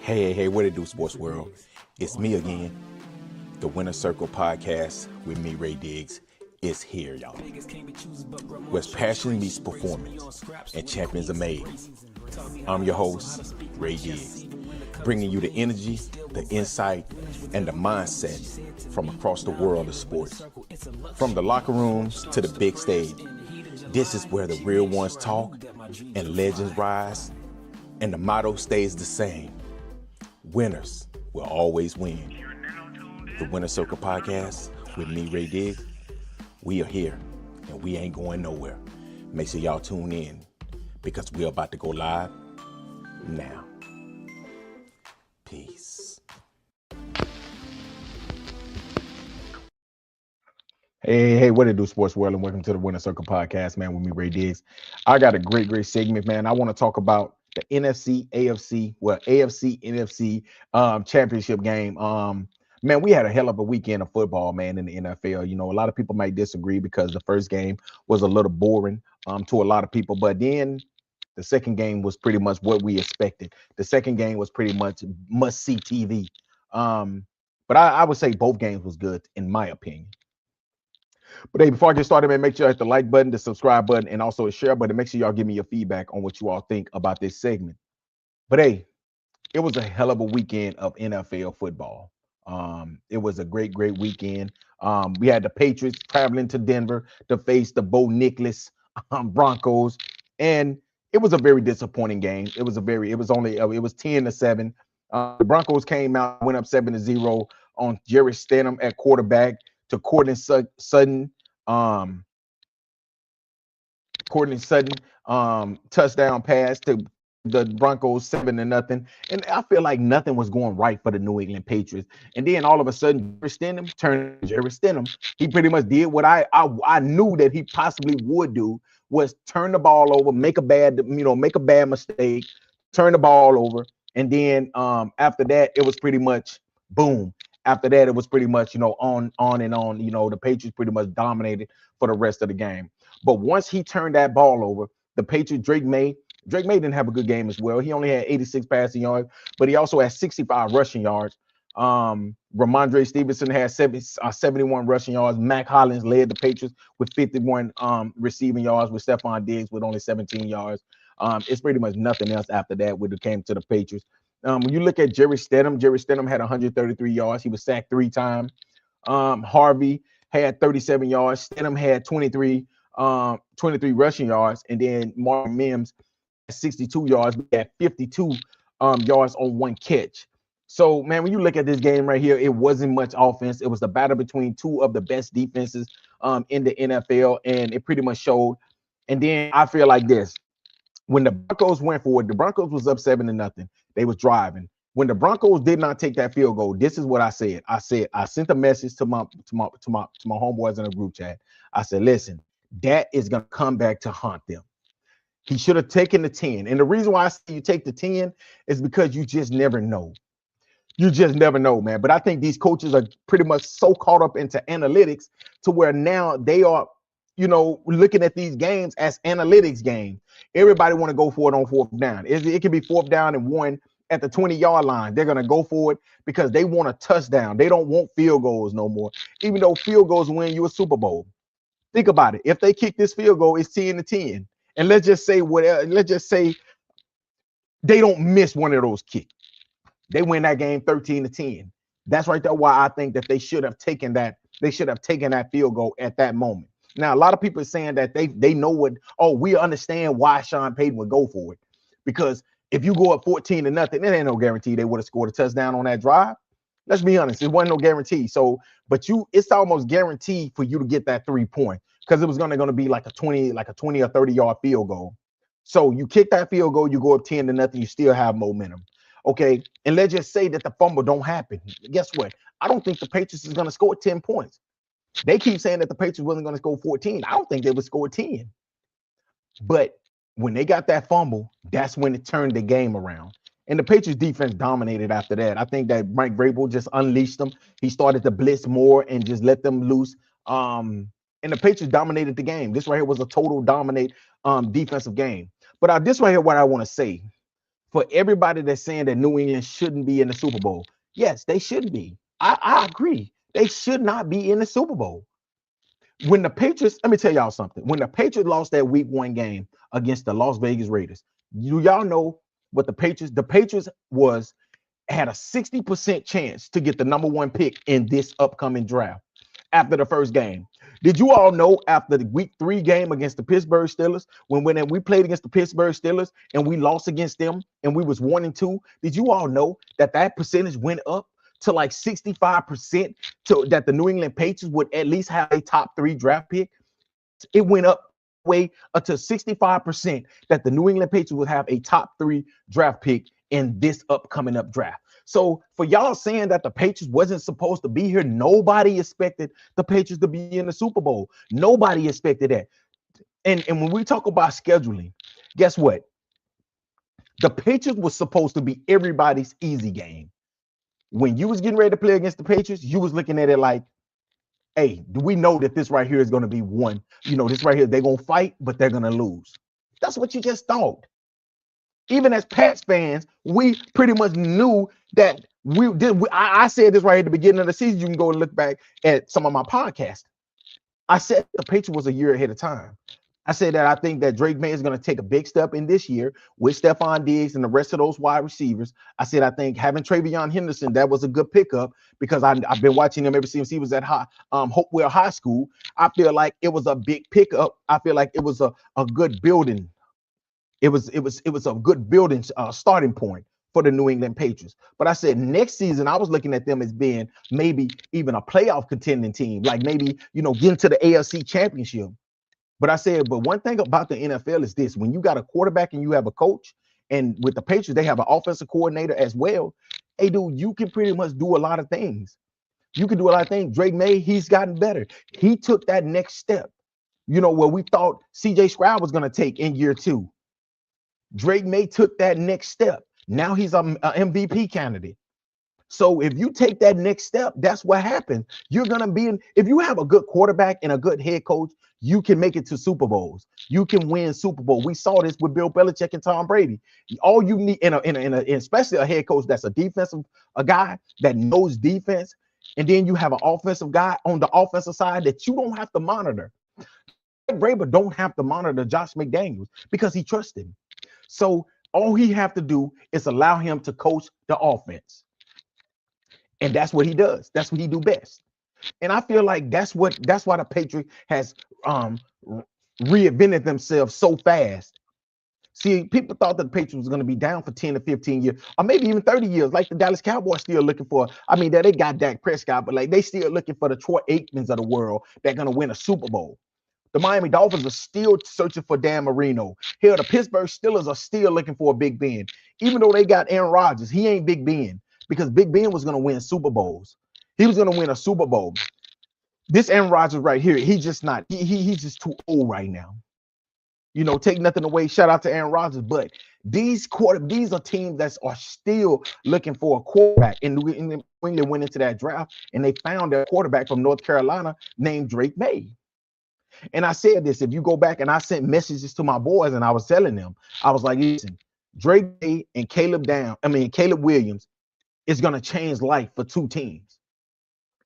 Hey, what it do, sports world? It's me again. The Winner Circle podcast with me, Ray Diggs, is here, y'all. Where passion meets performance and champions are made. I'm your host, Ray Diggs, bringing you the energy, the insight, and the mindset from across the world of sports. From the locker rooms to the big stage, this is where the real ones talk and legends rise, and the motto stays the same. Winners will always win. The Winner Circle podcast with me, Ray Diggs. We are here and we ain't going nowhere. Make sure y'all tune in because we're about to go live now. Peace. Hey, what it do, sports world, and welcome to the Winner Circle podcast, man, with me, Ray Diggs. I got a great segment, man. I want to talk about the AFC, NFC championship game. Man, we had a hell of a weekend of football, man, in the NFL. You know, a lot of people might disagree because the first game was a little boring to a lot of people, but then the second game was pretty much what we expected. The second game was pretty much must-see TV. But I would say both games was good, in my opinion. But hey, before I get started, man, make sure you hit the like button, the subscribe button, and also the share button. Make sure y'all give me your feedback on what you all think about this segment. But hey, it was a hell of a weekend of NFL football. It was a great weekend. We had the Patriots traveling to Denver to face the Bo Nicholas Broncos, and it was a very disappointing game. It was 10-7. The Broncos came out, went up 7-0 on Jerry Stidham at quarterback to Courtland Sutton, touchdown pass to the Broncos 7-0. And I feel like nothing was going right for the New England Patriots. And then all of a sudden, Jerry Stidham. He pretty much did what I knew that he possibly would do, was turn the ball over, make a bad mistake, turn the ball over. And then after that, it was pretty much boom. After that, it was pretty much, on and on. The Patriots pretty much dominated for the rest of the game. But once he turned that ball over, the Patriots, Drake May didn't have a good game as well. He only had 86 passing yards, but he also had 65 rushing yards. Ramondre Stevenson had 71 rushing yards. Mac Hollins led the Patriots with 51 receiving yards, with Stephon Diggs with only 17 yards. It's pretty much nothing else after that when it came to the Patriots. When you look at Jerry Stidham had 133 yards. He was sacked 3 times. Harvey had 37 yards. Stidham had 23 rushing yards. And then Mark Mims had 62 yards. We had 52 yards on 1 catch. So, man, when you look at this game right here, it wasn't much offense. It was the battle between 2 of the best defenses in the NFL, and it pretty much showed. And then I feel like this. When the Broncos went for it, the Broncos was up 7-0. They was driving. When the Broncos did not take that field goal, this is what I said. I sent a message to my homeboys in the group chat. I said, listen, that is gonna come back to haunt them. He should have taken the 10. And the reason why I say you take the 10 is because you just never know. You just never know, man. But I think these coaches are pretty much so caught up into analytics to where now they are, looking at these games as analytics games. Everybody want to go for it on 4th down. It can be 4th down and 1 at the 20-yard line. They're going to go for it because they want a touchdown. They don't want field goals no more, even though field goals win you a Super Bowl. Think about it. If they kick this field goal, it's 10-10. And let's just say they don't miss one of those kicks. They win that game 13-10. That's right there why I think that they should have taken that. They should have taken that field goal at that moment. Now, a lot of people are saying that they know we understand why Sean Payton would go for it. Because if you go up 14-0, it ain't no guarantee they would have scored a touchdown on that drive. Let's be honest, it wasn't no guarantee. So, it's almost guaranteed for you to get that 3-point because it was gonna be like a 20 or 30-yard field goal. So you kick that field goal, you go up 10-0, you still have momentum. Okay, and let's just say that the fumble don't happen. Guess what? I don't think the Patriots is gonna score 10 points. They keep saying that the Patriots wasn't going to score 14. I don't think they would score 10. But when they got that fumble, that's when it turned the game around. And the Patriots defense dominated after that. I think that Mike Vrabel just unleashed them. He started to blitz more and just let them loose. And the Patriots dominated the game. This right here was a total dominate defensive game. But this right here, what I want to say. For everybody that's saying that New England shouldn't be in the Super Bowl, yes, they should be. I agree. They should not be in the Super Bowl. When the Patriots, let me tell y'all something. When the Patriots lost that week 1 game against the Las Vegas Raiders, y'all know what the Patriots had a 60% chance to get the #1 pick in this upcoming draft after the first game. Did you all know after the week 3 game against the Pittsburgh Steelers, when we played against the Pittsburgh Steelers and we lost against them and we was 1-2, did you all know that percentage went up to like 65% to that the New England Patriots would at least have a top 3 draft pick? It went up way up to 65% that the New England Patriots would have a top 3 draft pick in this upcoming draft. So for y'all saying that the Patriots wasn't supposed to be here, nobody expected the Patriots to be in the Super Bowl. Nobody expected that. And when we talk about scheduling, guess what? The Patriots was supposed to be everybody's easy game. When you was getting ready to play against the Patriots, you was looking at it like, hey, do we know that this right here is going to be one? This right here, they're going to fight, but they're going to lose. That's what you just thought. Even as Pats fans, we pretty much knew that we did. I said this right at the beginning of the season. You can go and look back at some of my podcasts. I said the Patriots was a year ahead of time. I said that I think that Drake May is going to take a big step in this year with Stephon Diggs and the rest of those wide receivers. I said I think having Travion Henderson, that was a good pickup because I've been watching him ever since he was at Hopewell High School. I feel like it was a big pickup. I feel like it was a good building. It was a good building starting point for the New England Patriots. But I said next season, I was looking at them as being maybe even a playoff contending team, like maybe, getting to the AFC Championship. But I said, but one thing about the NFL is this: when you got a quarterback and you have a coach, and with the Patriots, they have an offensive coordinator as well. Hey, dude, you can pretty much do a lot of things. You can do a lot of things. Drake May, he's gotten better. He took that next step, where we thought CJ Stroud was going to take in year 2. Drake May took that next step. Now he's an MVP candidate. So if you take that next step, that's what happens. You're going to be if you have a good quarterback and a good head coach, you can make it to Super Bowls. You can win Super Bowl. We saw this with Bill Belichick and Tom Brady. All you need especially a head coach that's a guy that knows defense, and then you have an offensive guy on the offensive side that you don't have to monitor. Braber don't have to monitor Josh McDaniels because he trusts him. So all he have to do is allow him to coach the offense. And that's what he does. That's what he do best. And I feel like that's why the Patriots has reinvented themselves so fast. See, people thought that the Patriots was going to be down for 10 to 15 years, or maybe even 30 years, like the Dallas Cowboys still looking for. I mean, they got Dak Prescott, but like they still looking for the Troy Aikmans of the world that going to win a Super Bowl. The Miami Dolphins are still searching for Dan Marino. Hell, the Pittsburgh Steelers are still looking for a Big Ben. Even though they got Aaron Rodgers, he ain't Big Ben because Big Ben was going to win Super Bowls. He was going to win a Super Bowl. This Aaron Rodgers right here, he's just not. He's just too old right now. Take nothing away. Shout out to Aaron Rodgers, but these are teams that are still looking for a quarterback. And New England went into that draft and they found a quarterback from North Carolina named Drake May. And I said this, if you go back, and I sent messages to my boys and I was telling them, I was like, listen, Drake May and Caleb Williams is going to change life for 2 teams.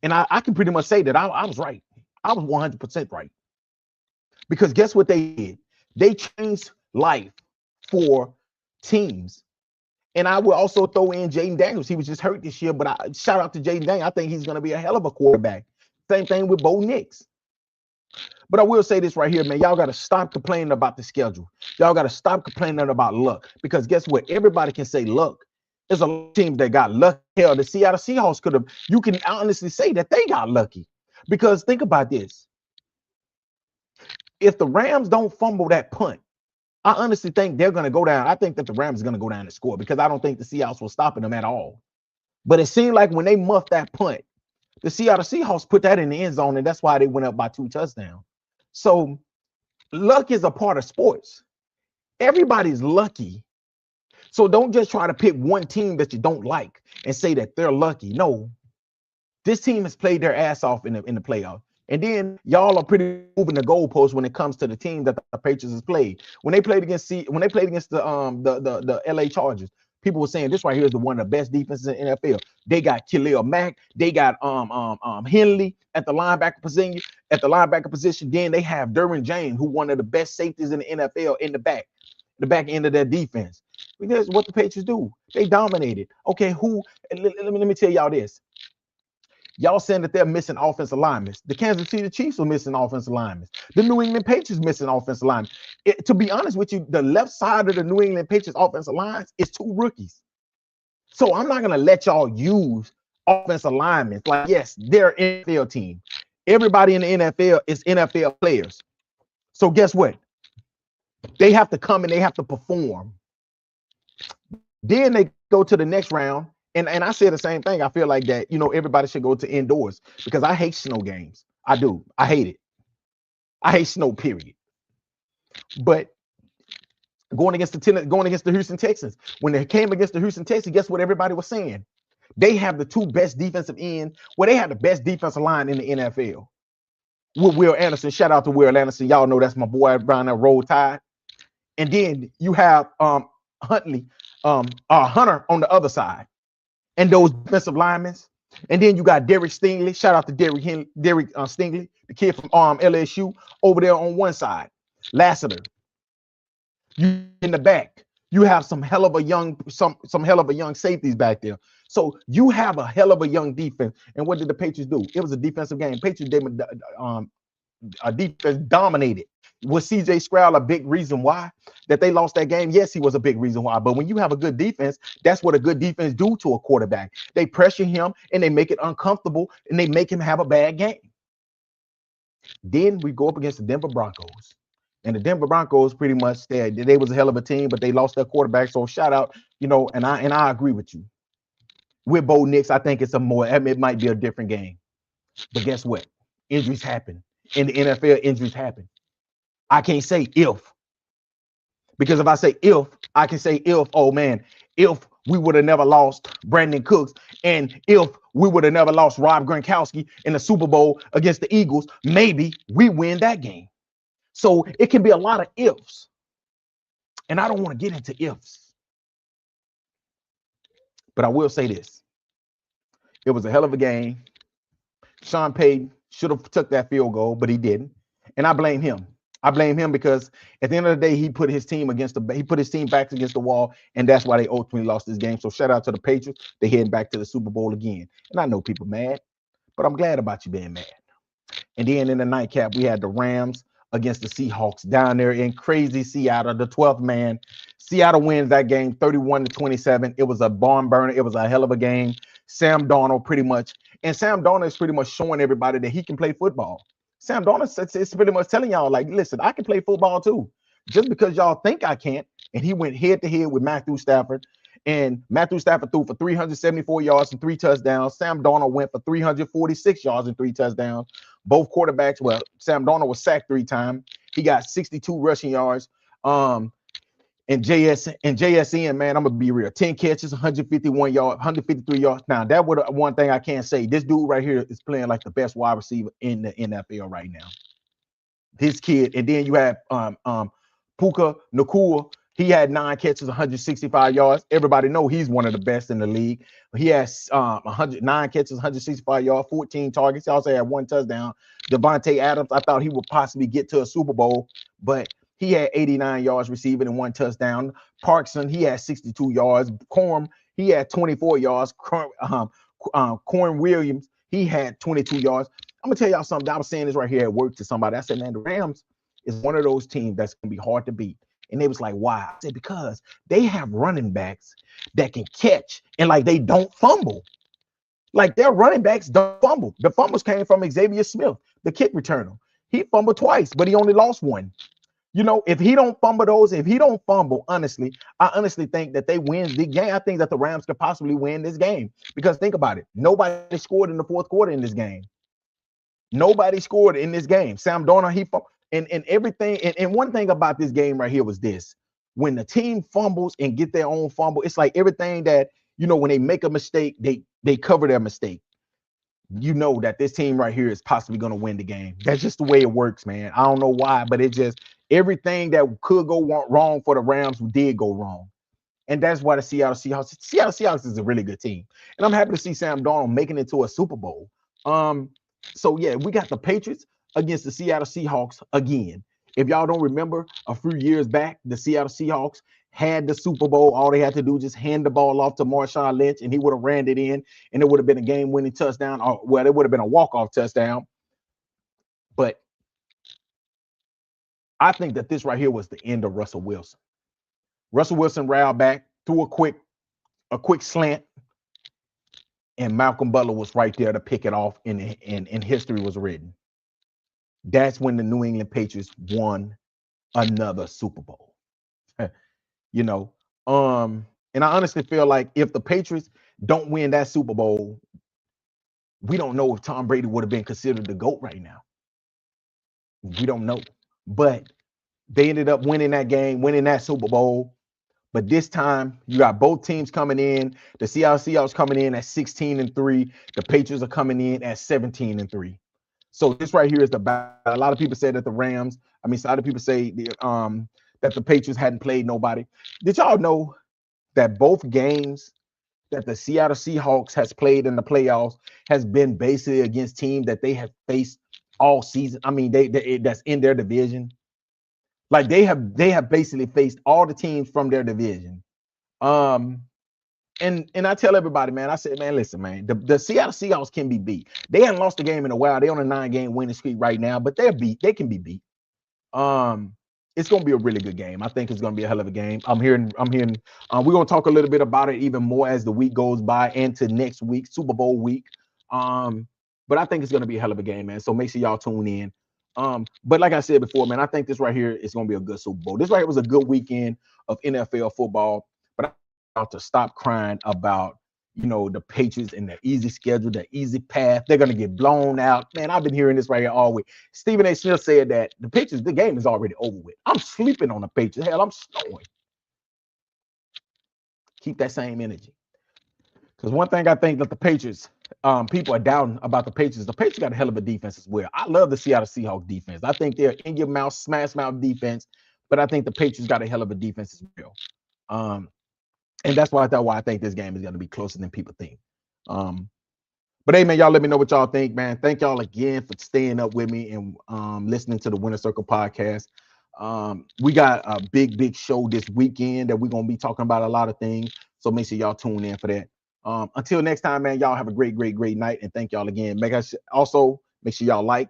And I can pretty much say that I was right. I was 100% right. Because guess what they did? They changed life for teams. And I will also throw in Jaden Daniels. He was just hurt this year, but shout out to Jaden Daniels. I think he's going to be a hell of a quarterback. Same thing with Bo Nix. But I will say this right here, man. Y'all got to stop complaining about the schedule. Y'all got to stop complaining about luck. Because guess what? Everybody can say luck. There's a lot of teams that got lucky. Hell, the Seattle Seahawks could have. You can honestly say that they got lucky. Because think about this. If the Rams don't fumble that punt, I honestly think they're going to go down. I think that the Rams are going to go down and score because I don't think the Seahawks were stopping them at all. But it seemed like when they muffed that punt, the Seattle Seahawks put that in the end zone, and that's why they went up by 2 touchdowns. So luck is a part of sports. Everybody's lucky. So don't just try to pick one team that you don't like and say that they're lucky. No, this team has played their ass off in the playoffs. And then y'all are pretty moving the goalposts when it comes to the team that the Patriots has played. When they played against the LA Chargers, people were saying this right here is the one of the best defenses in the NFL. They got Khalil Mack, they got Henley at the linebacker position. Then they have Derwin James, who one of the best safeties in the NFL in the back end of their defense. Because what the Patriots do, they dominated. Okay, let me tell y'all this. Y'all saying that they're missing offensive linemen. The Kansas City Chiefs are missing offensive linemen. The New England Patriots missing offensive linemen. To be honest with you, the left side of the New England Patriots offensive lines is 2 rookies. So I'm not going to let y'all use offensive linemen. Like, yes, they're an NFL team. Everybody in the NFL is NFL players. So guess what? They have to come and they have to perform. Then they go to the next round. And I say the same thing. I feel like that, everybody should go to indoors because I hate snow games. I do. I hate it. I hate snow, period. But going against the Houston Texans, when they came against the Houston Texans, guess what everybody was saying? They have the 2 best defensive ends. Well, they have the best defensive line in the NFL. With Will Anderson. Shout out to Will Anderson. Y'all know that's my boy around that Roll Tide. And then you have Hunter on the other side. And those defensive linemen. And then you got Derek Stingley. Shout out to Derek Stingley, the kid from LSU, over there on one side. Lassiter. You in the back. You have some hell of a young safeties back there. So you have a hell of a young defense. And what did the Patriots do? It was a defensive game. Patriots defense dominated. Was CJ Stroud a big reason why that they lost that game? Yes, he was a big reason why. But when you have a good defense, that's what a good defense do to a quarterback. They pressure him and they make it uncomfortable and they make him have a bad game. Then we go up against the Denver Broncos. And the Denver Broncos pretty much said they was a hell of a team, but they lost their quarterback. So shout out, and I agree with you. With Bo Nix, I think it might be a different game. But guess what? Injuries happen. In the NFL, injuries happen. I can't say if, because if I say if, I can say if we would have never lost Brandon Cooks, and if we would have never lost Rob Gronkowski in the Super Bowl against the Eagles, maybe we win that game. So it can be a lot of ifs, and I don't want to get into ifs, but I will say this. It was a hell of a game. Sean Payton should have took that field goal, but he didn't, and I blame him. I blame him because at the end of the day, he put his team back against the wall, and that's why they ultimately lost this game. So shout out to the Patriots. They're heading back to the Super Bowl again. And I know people mad, but I'm glad about you being mad. And then in the nightcap, we had the Rams against the Seahawks down there in crazy Seattle, the 12th man. Seattle wins that game 31-27. It was a barn burner. It was a hell of a game. Sam Darnold is pretty much showing everybody that he can play football. Sam Darnold is pretty much telling y'all, like, listen, I can play football too. Just because y'all think I can't. And he went head-to-head with Matthew Stafford. And Matthew Stafford threw for 374 yards and 3 touchdowns. Sam Darnold went for 346 yards and 3 touchdowns. Both quarterbacks, Sam Darnold was sacked 3 times. He got 62 rushing yards. And JSN, man, I'm gonna be real. 10 catches, 151 yards, 153 yards. Now, that would one thing I can't say. This dude right here is playing like the best wide receiver in the NFL right now. This kid, and then you have Puka Nacua. He had 9 catches, 165 yards. Everybody know he's one of the best in the league. He has 109 catches, 165 yards, 14 targets. He also had 1 touchdown. Devontae Adams, I thought he would possibly get to a Super Bowl, but he had 89 yards receiving and 1 touchdown. Parkson, he had 62 yards. Corm, he had 24 yards. Corn Williams, he had 22 yards. I'm going to tell y'all something. I was saying this right here at work to somebody. I said, man, the Rams is one of those teams that's going to be hard to beat. And they was like, why? I said, because they have running backs that can catch and like they don't fumble. Like their running backs don't fumble. The fumbles came from Xavier Smith, the kick returner. He fumbled twice, but he only lost 1. If he don't fumble, honestly, I honestly think that they win the game. I think that the Rams could possibly win this game because think about it. Nobody scored in the 4th quarter in this game. Nobody scored in this game. Sam Darnold, and everything. And one thing about this game right here was this. When the team fumbles and get their own fumble, it's like everything that, when they make a mistake, they cover their mistake. you know that this team right here is possibly going to win the game. That's just the way it works, man. I don't know why, but it just everything that could go wrong for the Rams did go wrong. And that's why the Seattle Seahawks is a really good team. And I'm happy to see Sam Darnold making it to a Super Bowl. So yeah, we got the Patriots against the Seattle Seahawks again. If y'all don't remember, a few years back, the Seattle Seahawks had the Super Bowl. All they had to do was just hand the ball off to Marshawn Lynch, and he would have ran it in, and it would have been a game-winning touchdown. Or, well, it would have been a walk-off touchdown. But I think that this right here was the end of Russell Wilson. Russell Wilson ran back, threw a quick slant, and Malcolm Butler was right there to pick it off, and history was written. That's when the New England Patriots won another Super Bowl. You know, and I honestly feel like if the Patriots don't win that Super Bowl, we don't know if Tom Brady would have been considered the GOAT right now. We don't know. But they ended up winning that game, winning that Super Bowl. But this time, you got both teams coming in. The Seattle Seahawks coming in at 16-3. The Patriots are coming in at 17-3. So this right here is the battle. A lot of people say that the Rams, a lot of people say that the Patriots hadn't played nobody. Did y'all know that both games that the Seattle Seahawks has played in the playoffs has been basically against teams that they have faced all season? They that's in their division. Like they have basically faced all the teams from their division. And I tell everybody, man, I said, man, listen, man, the Seattle Seahawks can be beat. They haven't lost a game in a while. They're on a 9-game winning streak right now, but they can be beat. It's gonna be a really good game. I think it's gonna be a hell of a game. I'm hearing. We're gonna talk a little bit about it even more as the week goes by into next week, Super Bowl week. But I think it's gonna be a hell of a game, man. So make sure y'all tune in. But like I said before, man, I think this right here is gonna be a good Super Bowl. This right here was a good weekend of NFL football. But I'm about to stop crying about the Patriots and the easy schedule, the easy path. They're gonna get blown out. Man, I've been hearing this right here all week. Stephen A. Smith said that the Patriots, the game is already over with. I'm sleeping on the Patriots. Hell, I'm snoring. Keep that same energy. Because one thing I think that the Patriots, people are doubting about the Patriots. The Patriots got a hell of a defense as well. I love the Seattle Seahawks defense. I think they're in your mouth, smash mouth defense, but I think the Patriots got a hell of a defense as well. And that's why I think this game is going to be closer than people think. But hey, man, y'all let me know what y'all think, man. Thank y'all again for staying up with me and listening to the Winner Circle podcast. We got a big show this weekend that we're going to be talking about a lot of things. So make sure y'all tune in for that. Until next time, man, y'all have a great night. And thank y'all again. Make sure y'all like,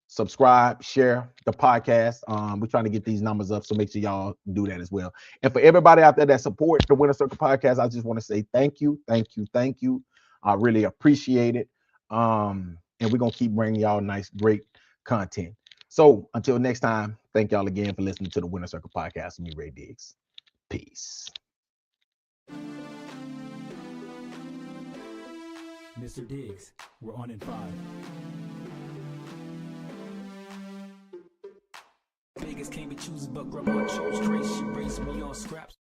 subscribe, share the podcast. We're trying to get these numbers up, so make sure y'all do that as well. And for everybody out there that supports the Winner Circle podcast, I just want to say thank you. I really appreciate it. And we're gonna keep bringing y'all nice, great content. So until next time, thank y'all again for listening to the Winner Circle podcast with me, Ray Diggs. Peace. Mr. Diggs, we're on in 5. Vegas can't be choosers, but grandma chose trace. She raised me on scraps.